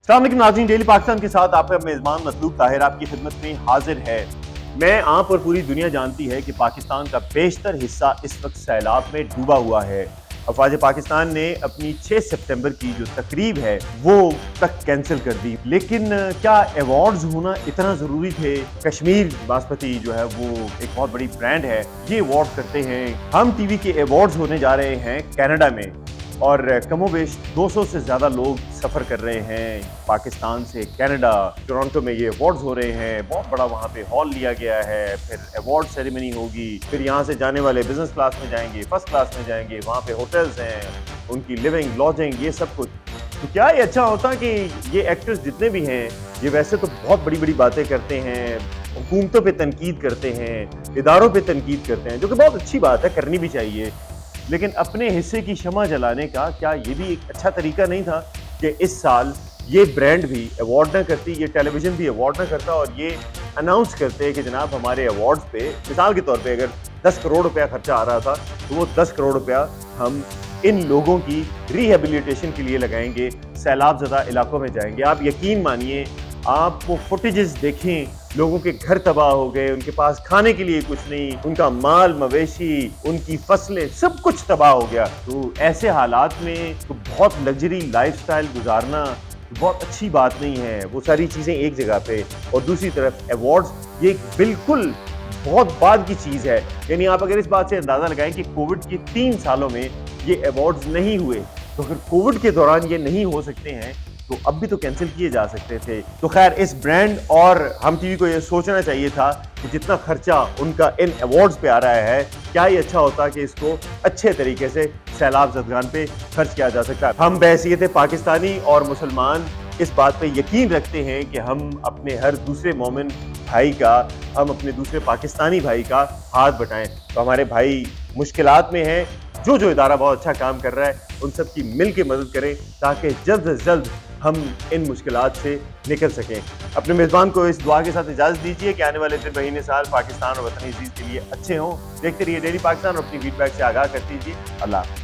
अस्सलाम वालेकुम नाज़रीन, डेली पाकिस्तान के साथ आपका मेज़बान मतलूब ताहिर आपकी खिदमत में हाजिर है। मैं आप और पूरी दुनिया जानती है कि पाकिस्तान का बेशतर हिस्सा इस वक्त सैलाब में डूबा हुआ है। अफवाज पाकिस्तान ने अपनी 6 सितंबर की जो तकरीब है वो तक कैंसिल कर दी। लेकिन क्या अवार्ड्स होना इतना ज़रूरी थे? कश्मीर बासमती जो है वो एक बहुत बड़ी ब्रांड है, ये अवार्ड करते हैं। हम टीवी के अवार्ड्स होने जा रहे हैं कनाडा में और कमोबेश 200 से ज़्यादा लोग सफ़र कर रहे हैं पाकिस्तान से कनाडा। टोरंटो में ये अवार्ड्स हो रहे हैं, बहुत बड़ा वहाँ पे हॉल लिया गया है, फिर अवार्ड सेरेमनी होगी, फिर यहाँ से जाने वाले बिजनेस क्लास में जाएंगे, फर्स्ट क्लास में जाएंगे, वहाँ पे होटल्स हैं, उनकी लिविंग लॉजिंग ये सब कुछ। तो क्या ये अच्छा होता कि ये एक्टर्स जितने भी हैं ये वैसे तो बहुत बड़ी बड़ी बातें करते हैं, हुकूमतों पर तनकीद करते हैं, इदारों पर तनकीद करते हैं, जो कि बहुत अच्छी बात है, करनी भी चाहिए, लेकिन अपने हिस्से की शमा जलाने का क्या ये भी एक अच्छा तरीका नहीं था कि इस साल ये ब्रांड भी अवार्ड ना करती, ये टेलीविज़न भी अवार्ड ना करता और ये अनाउंस करते कि जनाब हमारे अवार्ड्स पे मिसाल के तौर पे अगर 10 करोड़ रुपया खर्चा आ रहा था तो वो 10 करोड़ रुपया हम इन लोगों की रिहेबिलिटेशन के लिए लगाएंगे, सैलाब ज़दा इलाकों में जाएंगे। आप यकीन मानिए, आप वो फुटेजेस देखें, लोगों के घर तबाह हो गए, उनके पास खाने के लिए कुछ नहीं, उनका माल मवेशी, उनकी फसलें, सब कुछ तबाह हो गया। तो ऐसे हालात में तो बहुत लग्जरी लाइफस्टाइल गुजारना बहुत अच्छी बात नहीं है। वो सारी चीज़ें एक जगह पे, और दूसरी तरफ अवार्ड्स, ये बिल्कुल बहुत बाद की चीज़ है। यानी आप अगर इस बात से अंदाज़ा लगाएं कि कोविड के 3 सालों में ये अवार्ड्स नहीं हुए, तो अगर कोविड के दौरान ये नहीं हो सकते हैं तो अब भी तो कैंसिल किए जा सकते थे। तो खैर, इस ब्रांड और हम टीवी को ये सोचना चाहिए था कि जितना खर्चा उनका इन अवार्ड्स पे आ रहा है, क्या ये अच्छा होता कि इसको अच्छे तरीके से सैलाब ज़दगान पे खर्च किया जा सकता है। हम बहैसियत पाकिस्तानी और मुसलमान इस बात पे यकीन रखते हैं कि हम अपने हर दूसरे मोमिन भाई का, हम अपने दूसरे पाकिस्तानी भाई का हाथ बटाएं। तो हमारे भाई मुश्किलात में हैं, जो इदारा बहुत अच्छा काम कर रहा है उन सब की मिल के मदद करें ताकि जल्द से जल्द हम इन मुश्किलात से निकल सकें। अपने मेज़बान को इस दुआ के साथ इजाज़त दीजिए कि आने वाले दिन महीने साल पाकिस्तान और वतन अज़ीज़ के लिए अच्छे हों। देखते रहिए डेली पाकिस्तान और अपनी फीडबैक से आगाह करते दीजिए। अल्लाह।